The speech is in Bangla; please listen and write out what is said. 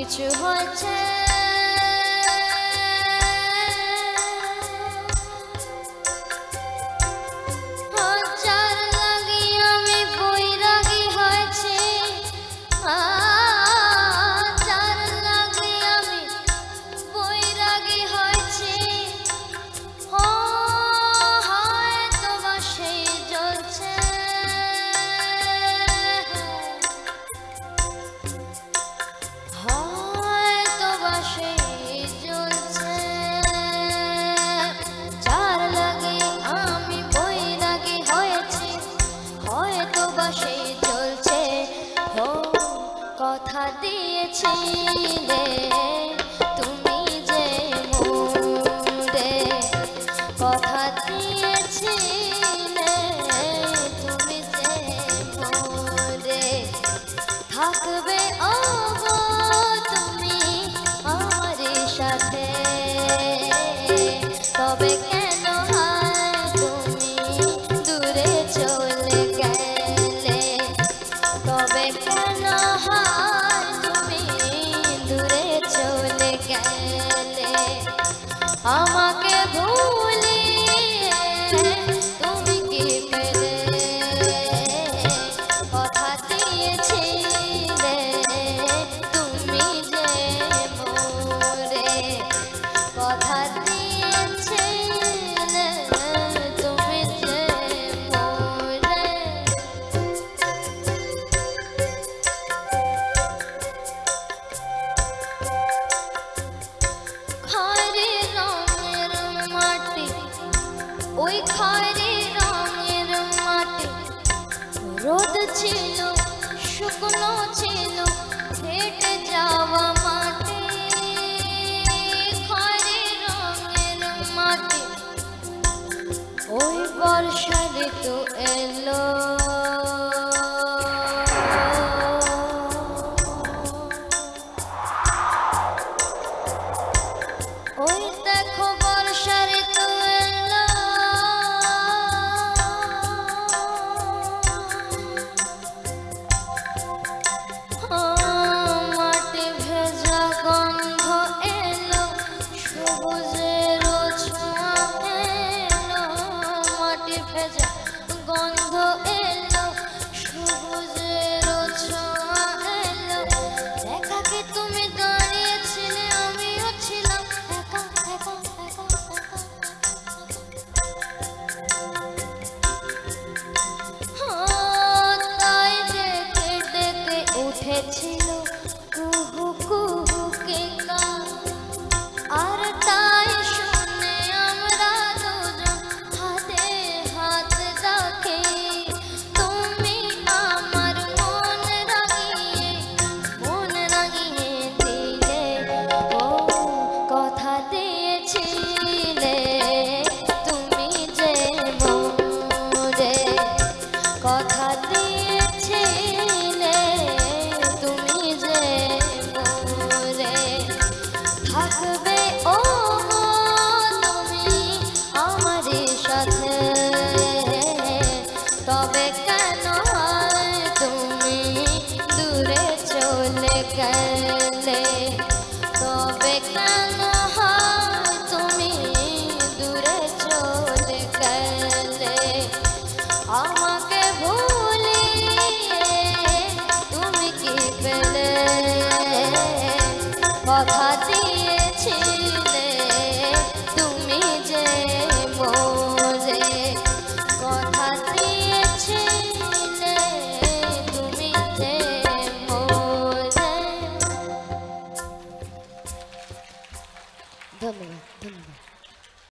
কিছু হচ্ছে হাজার লাগি আমি বৈরাগী হয়েছি হাজার লাগি আমি বৈরাগী হয়েছি হয়তো বা সেই জ্বলছে কথা দিয়েছিলে তুমি যে মোরে কথা দিয়েছিলে তুমি যে মোরে থাকবে ওগো তুমি আমার সাথে তবে কেন হয় তুমি দূরে চলে গেলে তবে কেন হয় তুমি দূরে চলে গেলে আমাকে ভুলিয়ে তুমি কি পেলে কথা দিয়েছিলে তুমি যে মোরে কথা দিয়েছিলে তুমি যে মোরে ওই খয়েরি রঙের মাটি রোদ ছিল শুকনো ছিল ফেটে যাওয়া মাটি খয়েরি রঙের মাটি ওই বর্ষা ঋতু এলো ওই দেখো বর্ষা ঋতু এলো মাটি ভেজা গন্ধ এলো সবুজের ছোঁয়া এলো মাটি ভেজা গন্ধ গেলে তবে কেন হয় তুমি দূরে চলে গেলে আমাকে ভুলিয়ে তুমি কি পেলে কথা